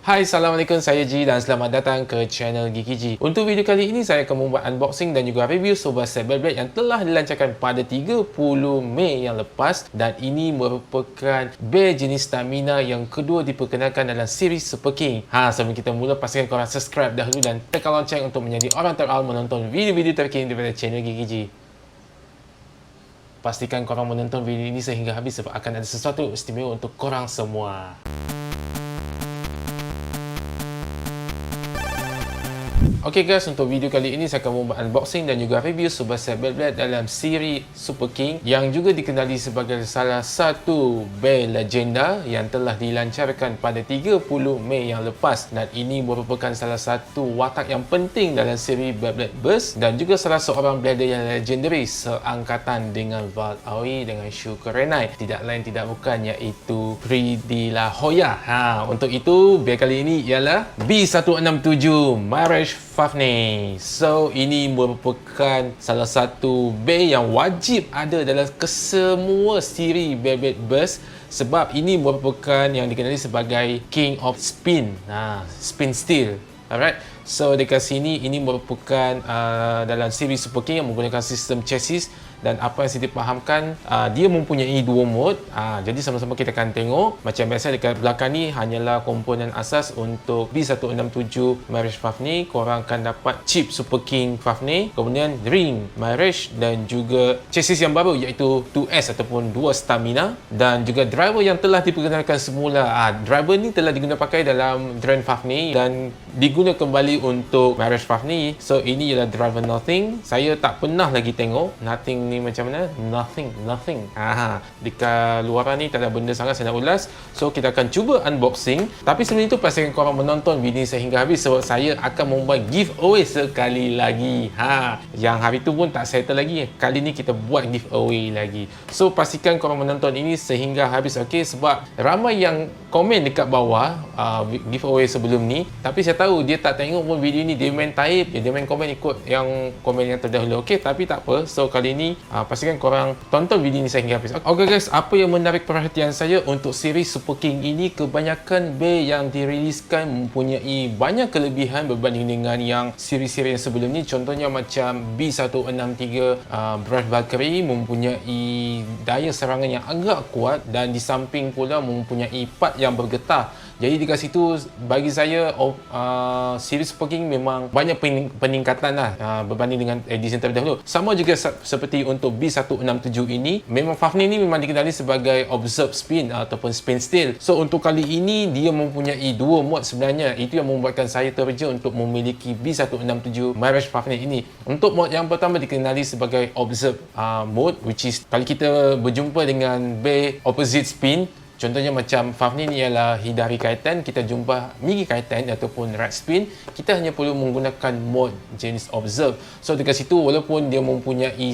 Hai, Assalamualaikum, saya Ji dan selamat datang ke channel Geeky Ji. Untuk video kali ini, saya akan membuat unboxing dan juga review sebuah set Beyblade yang telah dilancarkan pada 30 Mei yang lepas, dan ini merupakan Bey jenis stamina yang kedua diperkenalkan dalam siri Super King. Sebelum kita mula, pastikan korang subscribe dahulu dan tekan lonceng untuk menjadi orang terawal menonton video-video terkini daripada channel Geeky Ji. Pastikan korang menonton video ini sehingga habis sebab akan ada sesuatu istimewa untuk korang semua. Okey guys, untuk video kali ini saya akan membuat unboxing dan juga review sebuah set Beyblade dalam siri Super King yang juga dikenali sebagai salah satu Bey legenda yang telah dilancarkan pada 30 Mei yang lepas, dan ini merupakan salah satu watak yang penting dalam siri Beyblade Burst dan juga salah seorang blader yang legendary seangkatan dengan Val Aoi dengan Shu Kurenai, tidak lain tidak bukan iaitu Pri De La Hoya. Untuk itu Bey kali ini ialah B167 Mirage Fafnir. So ini merupakan salah satu Bey yang wajib ada dalam kesemua siri Beyblade Burst sebab ini merupakan yang dikenali sebagai King of Spin, Spin Steel. Alright, so dekat sini ini merupakan dalam siri Super King yang menggunakan sistem chassis, dan apa yang saya dipahamkan dia mempunyai dua mode. Jadi sama-sama kita akan tengok. Macam biasa dekat belakang ni hanyalah komponen asas untuk B167 Mirage Fafnir. Korang akan dapat chip Super King Fafnir, kemudian ring Mirage dan juga chassis yang baru iaitu 2S ataupun 2 stamina, dan juga driver yang telah diperkenalkan semula. Driver ni telah digunakan pakai dalam Drain Fafnir dan diguna kembali untuk Mirage Fafnir. So ini ialah driver Nothing. Saya tak pernah lagi tengok Nothing ni macam mana. Nothing. Dekat luaran ni tak ada benda sangat saya nak ulas. So kita akan cuba unboxing. Tapi sebelum itu pastikan korang menonton video sehingga habis sebab saya akan membuat giveaway sekali lagi. Yang hari tu pun tak settle lagi. Kali ni kita buat giveaway lagi. So pastikan korang menonton ini sehingga habis, okey? Sebab ramai yang komen dekat bawah giveaway sebelum ni, tapi saya tahu dia tak tengok pun video ni. Dia main type, dia main komen ikut yang komen yang terdahulu. Okey, tapi tak apa. So kali ni pastikan korang tonton video ni sehingga habis. Okay guys, apa yang menarik perhatian saya untuk siri Super King ini, kebanyakan Bey yang diriliskan mempunyai banyak kelebihan berbanding dengan yang siri-siri yang sebelum ni. Contohnya macam B163 Brave Valkyrie mempunyai daya serangan yang agak kuat dan di samping pula mempunyai part yang bergetar. Jadi dekat situ bagi saya siri Super King memang banyak peningkatan berbanding dengan edisi terdahulu. Sama juga seperti untuk B167 ini, memang Fafnir ni memang dikenali sebagai Observe Spin ataupun Spin Steel. So untuk kali ini dia mempunyai dua mod sebenarnya. Itu yang membuatkan saya terja untuk memiliki B167 Mirage Fafnir ini. Untuk mod yang pertama dikenali sebagai Observe mode, which is kalau kita berjumpa dengan Bey Opposite Spin, contohnya macam Fafnir ni ialah Hidari Kaitan, kita jumpa Migi Kaitan ataupun Right Spin, kita hanya perlu menggunakan mode jenis Observe. So dekat situ walaupun dia mempunyai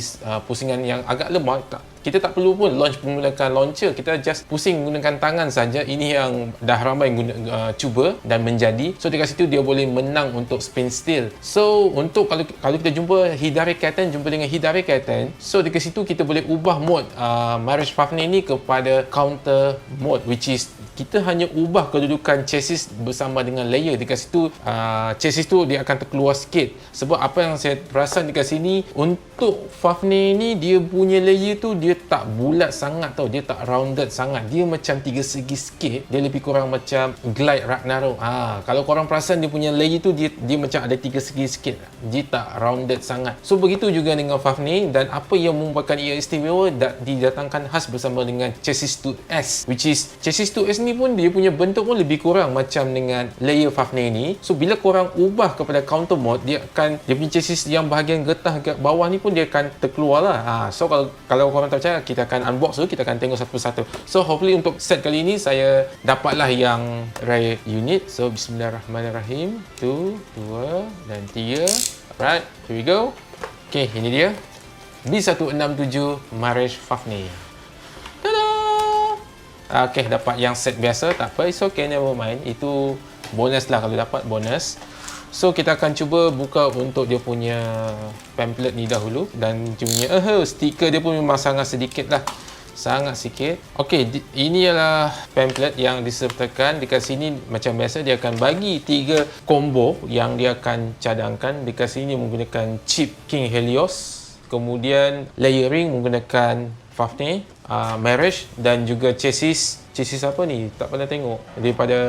pusingan yang agak lemah, kita tak perlu pun launch menggunakan launcher, kita just pusing menggunakan tangan saja. Ini yang dah ramai cuba dan menjadi. So dekat situ dia boleh menang untuk Spin Steel. So untuk kalau kita jumpa Hidari Kaitan, jumpa dengan Hidari Kaitan, so dekat situ kita boleh ubah mode Mirage Fafnir ni kepada counter mode, which is kita hanya ubah kedudukan chassis bersama dengan layer. Dekat situ chassis tu dia akan terkeluar sikit. Sebab apa yang saya perasan dekat sini, untuk Fafnir ni dia punya layer tu dia tak bulat sangat tau, dia tak rounded sangat, dia macam tiga segi sikit, dia lebih kurang macam Glide Ragnarok. Kalau korang perasan dia punya layer tu dia macam ada tiga segi sikit, dia tak rounded sangat. So begitu juga dengan Fafnir, dan apa yang membuatkan ia istimewa didatangkan khas bersama dengan chassis 2S, which is chassis 2S ni pun dia punya bentuk pun lebih kurang macam dengan layer Fafnir ni. So bila korang ubah kepada counter mode, dia punya chassis yang bahagian getah kat bawah ni pun dia akan terkeluar lah. So kalau korang tak percaya, kita akan unbox dulu, kita akan tengok satu persatu. So hopefully untuk set kali ini saya dapatlah yang rare unit. So bismillahirrahmanirrahim. 1, 2 dan 3. Alright, here we go. Okay, ini dia B167 Mirage Fafnir. Okay, dapat yang set biasa, tak apa, it's okay, never mind. Itu bonus lah kalau dapat bonus. So kita akan cuba buka untuk dia punya pamphlet ni dahulu, dan dia punya stiker dia pun memang sangat sedikit lah. sangat sikit. Okey, ini ialah pamphlet yang disertakan. Dekat sini macam biasa dia akan bagi 3 combo yang dia akan cadangkan. Dekat sini menggunakan chip King Helios, kemudian layering menggunakan Fafnir, Mirage dan juga chassis apa ni, tak pernah tengok, daripada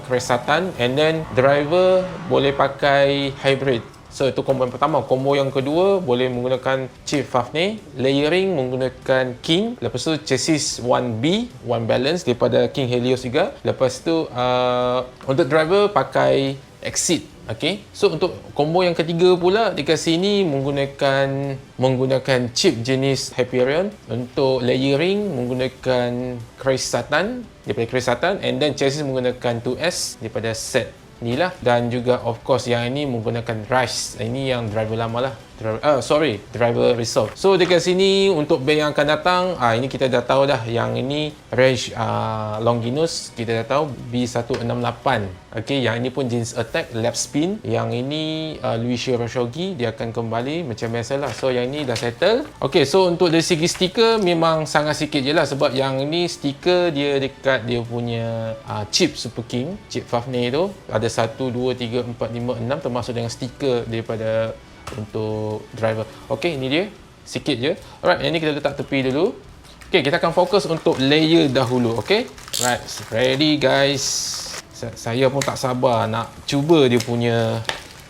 Cresatan, and then driver boleh pakai hybrid. So itu combo yang pertama. Combo yang kedua boleh menggunakan chip Fafnir, layering menggunakan King, lepas tu chassis 1B, one balance daripada King Helios juga. Lepas tu untuk driver pakai Exit. Okay, so untuk combo yang ketiga pula dekat sini menggunakan chip jenis Hyperion. Untuk layering menggunakan Cresatan, daripada Cresatan, and then chassis menggunakan 2S daripada set ni lah. Dan juga of course yang ini menggunakan Rise. Ini yang driver lama lah, driver resolve. So dekat sini untuk band yang akan datang, ini kita dah tahu dah. Yang ini range Longinus kita dah tahu B168. Okey, yang ini pun jenis attack, lap spin. Yang ini Luigi Roshogi, dia akan kembali macam biasalah. So yang ini dah settle. Okey, so untuk dari segi stiker memang sangat sikit je lah, sebab yang ini stiker dia dekat dia punya chip Super King, chip Fafnir tu ada 1, 2, 3, 4, 5, 6 termasuk dengan stiker daripada untuk driver. Okey, ini dia sikit je. Alright, yang ni kita letak tepi dulu. Okey, kita akan fokus untuk layer dahulu. Okey, right, ready guys. Saya pun tak sabar nak cuba dia punya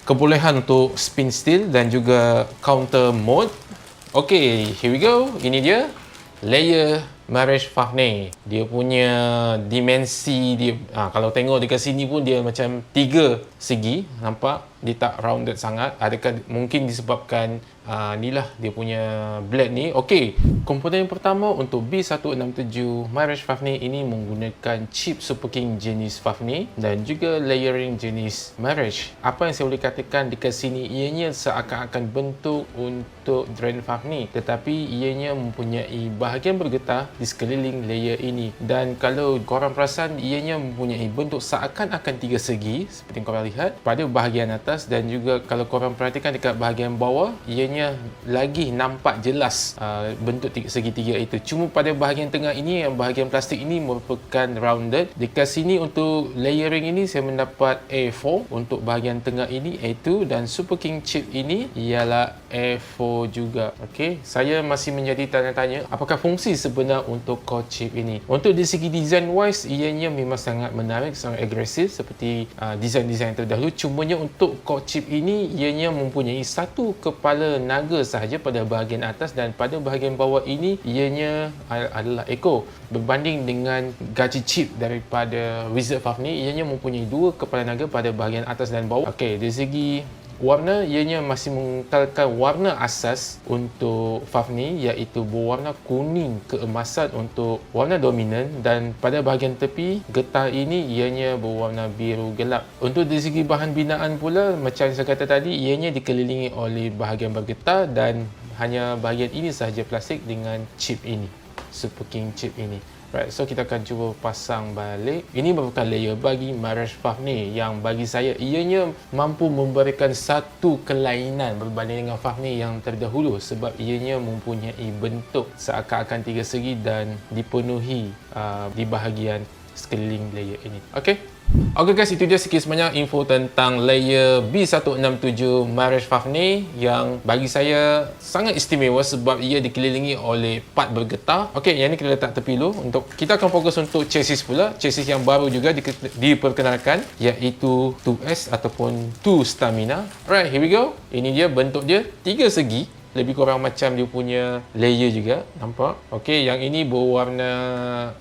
kebolehan untuk spin steel dan juga counter mode. Okey, here we go. Ini dia layer Mirage Fafnir. Dia punya dimensi dia, kalau tengok dekat sini pun dia macam 3 segi, nampak dia tak rounded sangat. Adakah mungkin disebabkan inilah dia punya blade ni. Okey, komponen yang pertama untuk B167 Mirage Fafnir ini menggunakan chip Super King jenis Fafnir dan juga layering jenis Mirage. Apa yang saya boleh katakan dekat sini, ianya seakan-akan bentuk untuk Drain Fafnir, tetapi ianya mempunyai bahagian bergetah di sekeliling layer ini. Dan kalau korang perasan, ianya mempunyai bentuk seakan-akan 3 segi seperti yang korang lihat pada bahagian atas, dan juga kalau korang perhatikan dekat bahagian bawah, ianya lagi nampak jelas bentuk segitiga itu. Cuma pada bahagian tengah ini, yang bahagian plastik ini merupakan rounded. Dekat sini untuk layering ini saya mendapat A4, untuk bahagian tengah ini A2, dan Super King chip ini ialah A4 juga. Okey, saya masih menjadi tanya-tanya apakah fungsi sebenar untuk core chip ini. Untuk dari segi design wise, ianya memang sangat menarik, sangat agresif seperti design-design terdahulu. Cumanya untuk core chip ini, ianya mempunyai satu kepala naga sahaja pada bahagian atas, dan pada bahagian bawah ini ianya adalah Echo. Berbanding dengan gaji chip daripada Wizard Fafnir, ianya mempunyai 2 kepala naga pada bahagian atas dan bawah. Okey, dari segi warna, ianya masih mengekalkan warna asas untuk Fafnir, iaitu berwarna kuning keemasan untuk warna dominan, dan pada bahagian tepi getah ini ianya berwarna biru gelap. Untuk dari segi bahan binaan pula, macam saya kata tadi, ianya dikelilingi oleh bahagian bergetah dan hanya bahagian ini sahaja plastik dengan chip ini, Super King chip ini. Right, so kita akan cuba pasang balik. Ini merupakan layer bagi Mirage Fafnir yang bagi saya ianya mampu memberikan satu kelainan berbanding dengan Fafnir yang terdahulu, sebab ianya mempunyai bentuk seakan-akan 3 segi dan dipenuhi di bahagian sekeliling layer ini. Okey guys, itu dia sikit sebanyak info tentang layer B167 Mirage Fafnir yang bagi saya sangat istimewa sebab ia dikelilingi oleh part bergetah. Okey, yang ni kita letak tepi dulu. Untuk kita akan fokus untuk chassis pula. Chassis yang baru juga diperkenalkan, iaitu 2S ataupun 2 Stamina. Alright, here we go. Ini dia bentuk dia 3 segi, lebih kurang macam dia punya layer juga, nampak. Okey, yang ini berwarna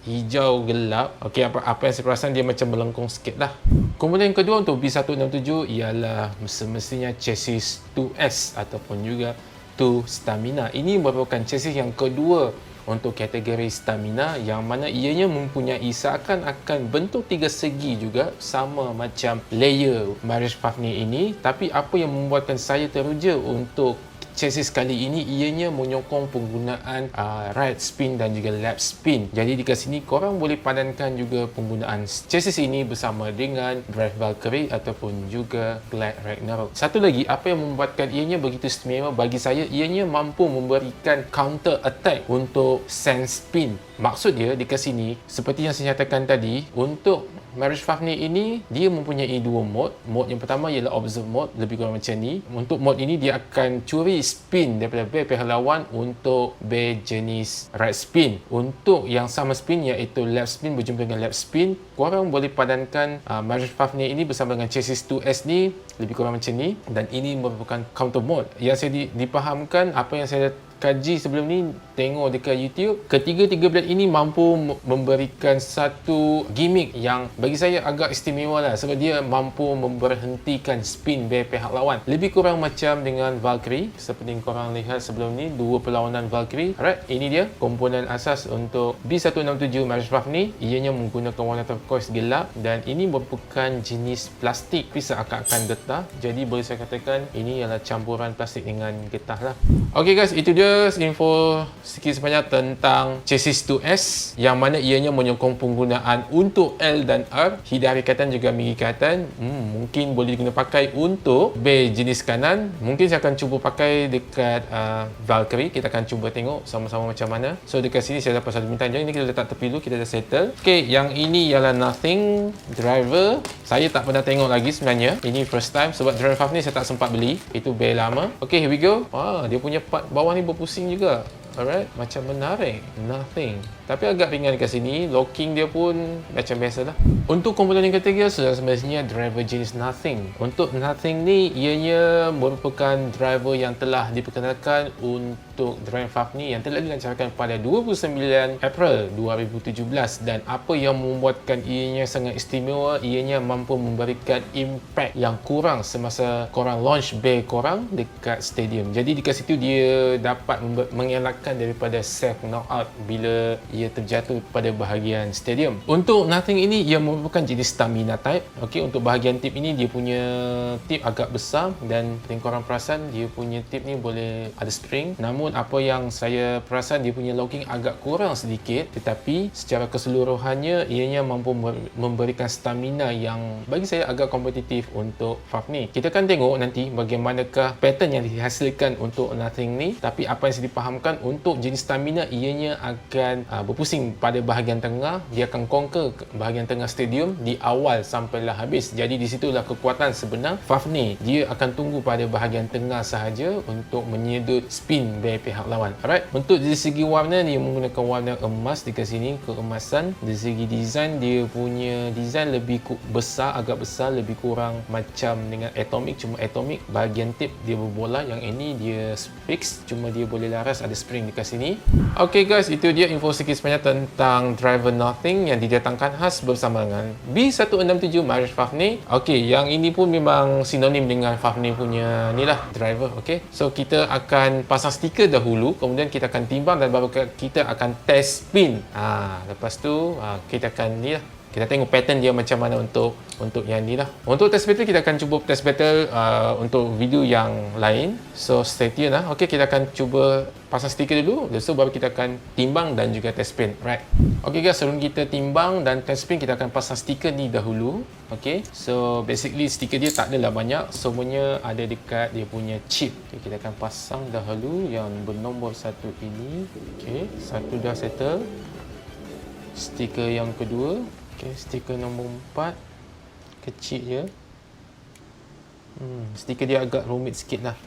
hijau gelap. Okey, apa yang saya perasan dia macam melengkung sikit lah. Kemudian yang kedua untuk B167 ialah semestinya chassis 2S ataupun juga 2 Stamina. Ini merupakan chassis yang kedua untuk kategori Stamina, yang mana ianya mempunyai seakan-akan bentuk 3 segi juga, sama macam layer Mirage Fafnir ini. Tapi apa yang membuatkan saya teruja untuk chassis kali ini ianya menyokong penggunaan right spin dan juga left spin. Jadi di sini korang boleh padankan juga penggunaan chassis ini bersama dengan Drive Valkyrie ataupun juga Glide Ragnarok. Satu lagi, apa yang membuatkan ianya begitu istimewa bagi saya, ianya mampu memberikan counter attack untuk sand spin. Maksud dia di sini, seperti yang saya nyatakan tadi, untuk Mirage Fafnir ini dia mempunyai dua mode. Mode yang pertama ialah Observe Mode, lebih kurang macam ni. Untuk mode ini dia akan curi spin daripada bear pihak lawan untuk bear jenis right spin. Untuk yang sama spin iaitu left spin berjumpa dengan left spin, korang boleh padankan Mirage Fafnir ini bersama dengan chassis 2S ni, lebih kurang macam ni. Dan ini merupakan counter mode. Yang saya dipahamkan, apa yang saya kaji sebelum ni, tengok dekat YouTube, ketiga-tiga blade ini mampu memberikan satu gimmick yang bagi saya agak istimewa lah, sebab dia mampu memberhentikan spin bear pihak lawan. Lebih kurang macam dengan Valkyrie, seperti yang korang lihat sebelum ni, dua perlawanan Valkyrie. Alright, ini dia komponen asas untuk B167 Mirage Fafnir. Ianya menggunakan warna turquoise gelap dan ini merupakan jenis plastik tapi seakan-akan getah. Jadi boleh saya katakan ini ialah campuran plastik dengan getah lah. Okay guys, itu dia info sikit sebanyak tentang chassis 2S yang mana ianya menyokong penggunaan untuk L dan R, hidar ikatan juga minggir ikatan. Mungkin boleh diguna pakai untuk bear jenis kanan. Mungkin saya akan cuba pakai dekat Valkyrie. Kita akan cuba tengok sama-sama macam mana. So dekat sini saya dapat satu bintang. Jadi ini kita letak tepi dulu, kita dah settle. Okay, yang ini ialah Nothing driver. Saya tak pernah tengok lagi sebenarnya. Ini first time sebab Driver Fafnir saya tak sempat beli. Itu bear lama. Okay, here we go. Dia punya part bawah ni berpusing juga. Alright, macam menarik. Nothing. Tapi agak ringan dekat sini. Locking dia pun macam biasa lah. Untuk komponen yang ketiga, sudah semestinya driver jenis Nothing. Untuk Nothing ni, ianya merupakan driver yang telah diperkenalkan untuk Drive Fafnir yang telah dilancarkan pada 29 April 2017. Dan apa yang membuatkan ianya sangat istimewa, ianya mampu memberikan impact yang kurang semasa korang launch bear korang dekat stadium. Jadi dekat situ dia dapat mengelakkan daripada self knockout bila ia terjatuh pada bahagian stadium. Untuk Nothing ini, ia merupakan jenis stamina type. Okey, untuk bahagian tip ini dia punya tip agak besar dan korang perasan dia punya tip ni boleh ada spring. Namun apa yang saya perasan, dia punya locking agak kurang sedikit, tetapi secara keseluruhannya ianya mampu memberikan stamina yang bagi saya agak kompetitif untuk Fafnir. Kita akan tengok nanti bagaimanakah pattern yang dihasilkan untuk Nothing ni. Tapi apa yang saya dipahamkan, untuk jenis stamina ianya akan berpusing pada bahagian tengah. Dia akan conquer bahagian tengah stadium di awal sampailah habis. Jadi di situlah kekuatan sebenar Fafnir. Dia akan tunggu pada bahagian tengah sahaja untuk menyedut spin bear pihak lawan. Alright, untuk dari segi warna, dia menggunakan warna emas dekat sini, keemasan. Dari segi design, dia punya design lebih besar, agak besar, lebih kurang macam dengan Atomic, cuma Atomic bahagian tip dia berbola, yang ini dia fix, cuma dia boleh laras, ada spring dekat sini. Okay guys, itu dia info sikit sebanyak tentang driver Nothing yang didatangkan khas bersama dengan B167 Mirage Fafnir. Okay, yang ini pun memang sinonim dengan Fafnir punya ni lah, driver. Okay, so kita akan pasang stiker dahulu, kemudian kita akan timbang dan baru kita akan test spin. Lepas tu kita akan ni lah, kita tengok pattern dia macam mana untuk yang ni lah. Untuk test battle, kita akan cuba test battle untuk video yang lain. So stay tune lah. Okay, kita akan cuba pasang stiker dulu. Lepas tu baru kita akan timbang dan juga test spin. Right. Okay guys, sebelum kita timbang dan test spin, kita akan pasang stiker ni dahulu. Okay, so basically stiker dia tak adalah banyak. Semuanya ada dekat dia punya chip. Okay, kita akan pasang dahulu yang bernombor 1 ini. Okay, satu dah settle. Stiker yang kedua. Okay, stiker nombor 4 kecil je. Stiker dia agak rumit sikit lah.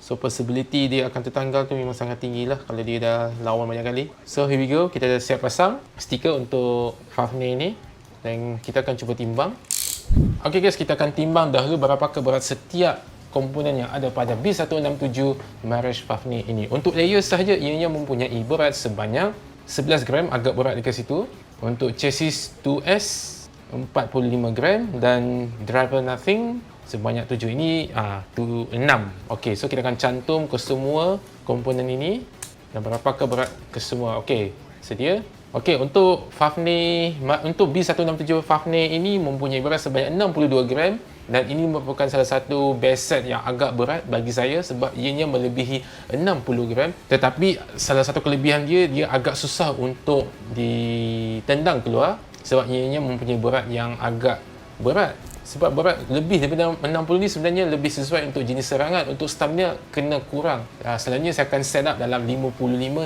So possibility dia akan tertanggal tu memang sangat tinggi lah kalau dia dah lawan banyak kali. So here we go, kita dah siap pasang stiker untuk Fafnir ni dan kita akan cuba timbang. Okay guys, kita akan timbang dahulu berapakah berat setiap komponen yang ada pada B167 Mirage Fafnir ini. Untuk layer sahaja ianya mempunyai berat sebanyak 11 gram, agak berat dekat situ. Untuk chassis 2S 45 gram dan driver Nothing sebanyak 7. Ini 6. Okey, so kita akan cantum ke semua komponen ini dan berapakah berat ke semua. Okey, sedia? Okey, untuk Fafnir, untuk B167 Fafnir ini mempunyai berat sebanyak 62 gram dan ini merupakan salah satu base set yang agak berat bagi saya sebab ianya melebihi 60 gram. Tetapi salah satu kelebihan dia agak susah untuk ditendang keluar sebab ianya mempunyai berat yang agak berat. Sebab berat lebih daripada 60 ni sebenarnya lebih sesuai untuk jenis serangan. Untuk stamina kena kurang. Selalunya saya akan set up dalam 55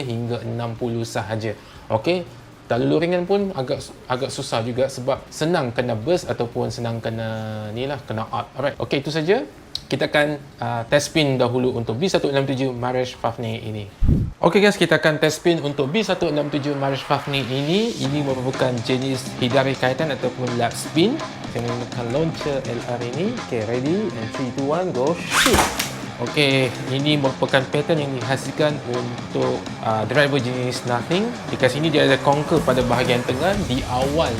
hingga 60 sahaja. Okey, terlalu ringan pun agak susah juga sebab senang kena burst ataupun senang kena kena out. Alright. Okey, itu saja. Kita akan test spin dahulu untuk B167 Maresh Fafnir ini. Okey guys, kita akan test spin untuk B167 Maresh Fafnir ini. Ini merupakan jenis hindari kaitan ataupun lap spin. Saya menggunakan launcher LR ini. Okay, ready? And 3, 2, 1, go shoot! Okay, ini merupakan pattern yang dihasilkan untuk driver jenis Nothing. Dekat sini dia ada conquer pada bahagian tengah di awal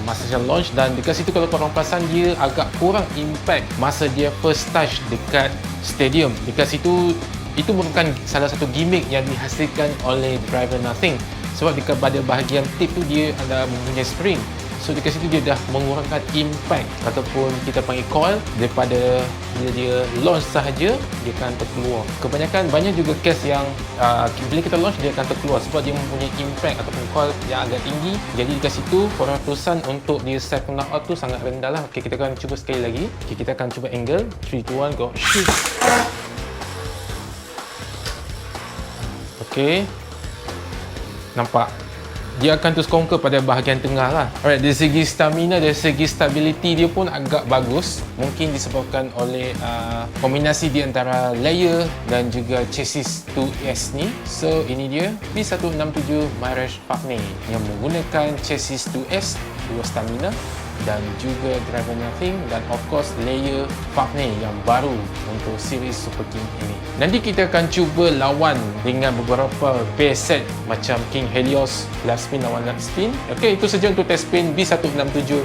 masa saya launch, dan dekat situ kalau korang perasan dia agak kurang impact masa dia first touch dekat stadium. Dekat situ itu merupakan salah satu gimmick yang dihasilkan oleh driver Nothing sebab dekat pada bahagian tip tu dia ada mempunyai spring. So dekat situ dia dah mengurangkan impact ataupun kita panggil coil daripada bila dia launch sahaja dia akan terkeluar. Kebanyakan banyak juga case yang bila kita launch dia akan terkeluar sebab dia mempunyai impact ataupun coil yang agak tinggi. Jadi dekat situ peratusan untuk dia set knock-out tu sangat rendah lah. Okay, kita akan cuba sekali lagi. Okay, kita akan cuba angle 3, 2, 1, go shoot. Okay, nampak dia akan terus conquer pada bahagian tengah lah. Alright, dari segi stamina, dari segi stability dia pun agak bagus. Mungkin disebabkan oleh kombinasi di antara layer dan juga chassis 2S ni. So ini dia B167 Maresh Fafnir yang menggunakan chassis 2S, 2 stamina dan juga driver Nothing dan of course layer Fafnir yang baru untuk series Super King ini. Nanti kita akan cuba lawan dengan beberapa base set macam King Helios, lap spin lawan lap spin. Okey, itu saja untuk test spin B167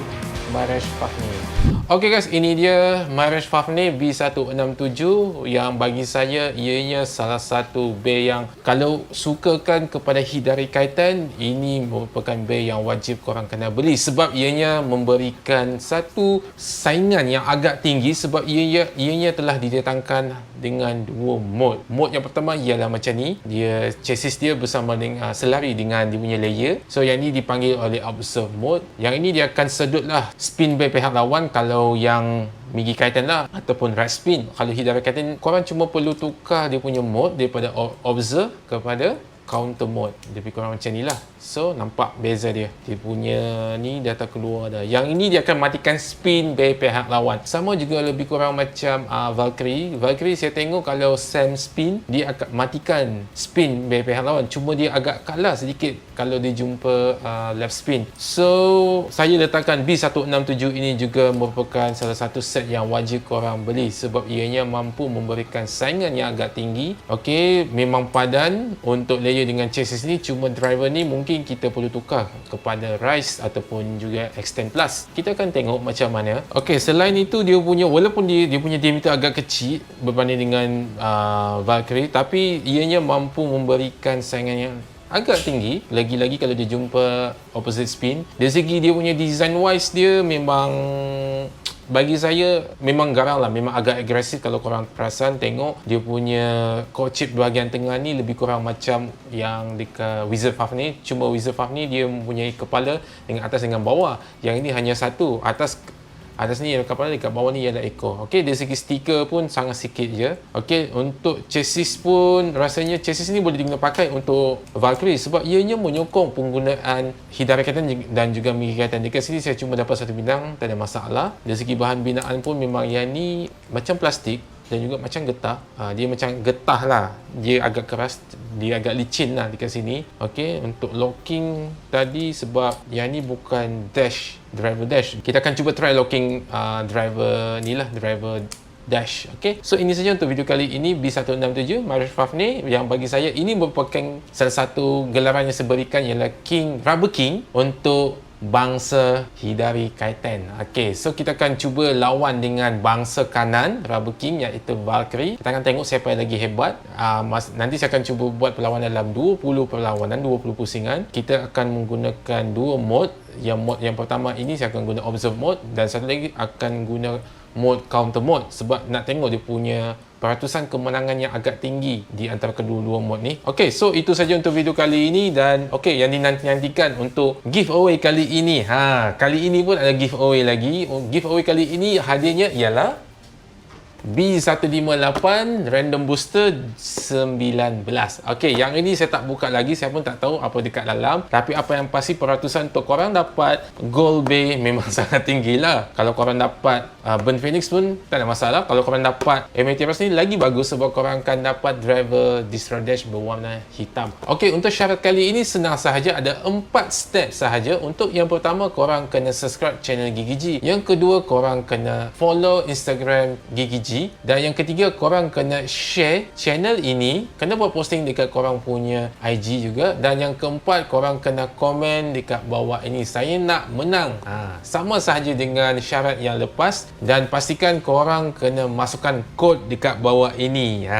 Maresh Fafnir. Okey guys, ini dia Maresh Fafnir B167 yang bagi saya ianya salah satu bay yang kalau sukakan kepada hindari kaitan, ini merupakan bay yang wajib korang kena beli sebab ianya memberikan satu saingan yang agak tinggi sebab ianya telah didatangkan dengan dua mode. Mode yang pertama ialah macam ni, dia chassis dia bersama dengan selari dengan dia punya layer. So yang ni dipanggil oleh observe mode. Yang ini dia akan sedutlah spin bay pihak lawan kalau yang migi kaitan lah ataupun right spin. Kalau hindari kaitan korang cuma perlu tukar dia punya mode daripada observe kepada counter mode. Dia lebih kurang macam ni lah. So nampak beza dia. Dia punya ni dah tak keluar dah. Yang ini dia akan matikan spin bay pihak lawan. Sama juga lebih kurang macam Valkyrie. Valkyrie saya tengok kalau Sam spin dia akan matikan spin bay pihak lawan. Cuma dia agak kalah sedikit kalau dia jumpa left spin. So saya letakkan B167 ini juga merupakan salah satu set yang wajib korang beli sebab ianya mampu memberikan saingan yang agak tinggi. Okey, memang padan untuk layer dengan chassis ni, cuma driver ni mungkin kita perlu tukar kepada Rise ataupun juga Extend Plus. Kita akan tengok macam mana. Okey, selain itu dia punya, walaupun dia punya diameter agak kecil berbanding dengan Valkyrie, tapi ianya mampu memberikan saingan yang agak tinggi lagi-lagi kalau dia jumpa opposite spin. Dari segi dia punya design wise dia memang bagi saya memang garang lah, memang agak agresif. Kalau korang perasan tengok dia punya core chip bahagian tengah ni lebih kurang macam yang dekat Wizard Fafnir, cuma Wizard Fafnir dia mempunyai kepala dengan atas dengan bawah, yang ini hanya satu, atas ni ialah kepala, dekat bawah ni ialah ekor. Okey, dari segi stiker pun sangat sikit je. Okey, untuk chassis pun rasanya chassis ni boleh digunakan pakai untuk Valkyrie sebab ianya menyokong penggunaan hindari kaitan dan juga migi kaitan. Dekat sini saya cuma dapat satu bidang, tak ada masalah. Dari segi bahan binaan pun memang yang ni macam plastik dan juga macam getah. Dia macam getah lah, dia agak keras, dia agak licin lah dekat sini. Okey, untuk locking tadi sebab yang ni bukan driver dash, kita akan cuba try locking driver ni lah, driver dash. Okey, so ini saja untuk video kali ini B167 Maresh Fafnir yang bagi saya ini merupakan salah satu gelaran yang saya berikan ialah Rubber King untuk bangsa Hidari Kaiten. Okey, so kita akan cuba lawan dengan bangsa kanan Rubber King iaitu Valkyrie. Kita akan tengok siapa yang lagi hebat. Nanti saya akan cuba buat perlawanan dalam 20 perlawanan, 20 pusingan. Kita akan menggunakan dua mode. Mode yang pertama ini saya akan guna observe mode dan satu lagi akan guna mode counter mode sebab nak tengok dia punya peratusan kemenangan yang agak tinggi di antara kedua-dua mod ni. Okey, so itu saja untuk video kali ini dan okey, yang dinanti-nantikan untuk giveaway kali ini. Kali ini pun ada giveaway lagi. Giveaway kali ini hadiahnya ialah B158 random booster 19. Okey, yang ini saya tak buka lagi, saya pun tak tahu apa dekat dalam. Tapi apa yang pasti peratusan untuk korang dapat Gold Bay memang sangat tinggi lah. Kalau korang dapat Burn Phoenix pun tak ada masalah. Kalau korang dapat MAT Rush ni lagi bagus sebab korang akan dapat Driver Destroy Dash berwarna hitam. Okey, untuk syarat kali ini senang sahaja, ada 4 step sahaja. Untuk yang pertama, korang kena subscribe channel Gigi G. Yang kedua, korang kena follow Instagram Gigi G. Dan yang ketiga, korang kena share channel ini, kena buat posting dekat korang punya IG juga. Dan yang keempat, korang kena komen dekat bawah ini, saya nak menang. Sama sahaja dengan syarat yang lepas. Dan pastikan korang kena masukkan kod dekat bawah ini.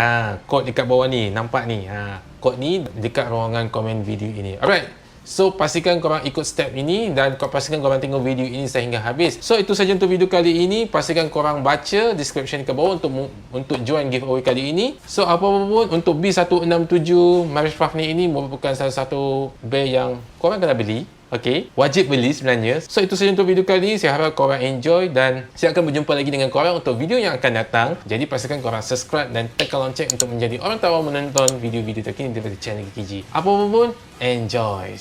Kod dekat bawah ni, nampak ni. Kod ni dekat ruangan komen video ini. Alright. So, pastikan korang ikut step ini dan pastikan korang tengok video ini sehingga habis. So, itu saja untuk video kali ini. Pastikan korang baca description ke bawah untuk join giveaway kali ini. So, apa-apa pun untuk B167 Marriage Fafnir ini merupakan salah satu bel yang korang kena beli. Okey, wajib beli sebenarnya. So, itu saja untuk video kali ini. Saya harap korang enjoy dan saya akan berjumpa lagi dengan korang untuk video yang akan datang. Jadi, pastikan korang subscribe dan tekan lonceng untuk menjadi orang tahu menonton video-video terkini daripada channel Gigi G. Apa-apa pun, enjoy!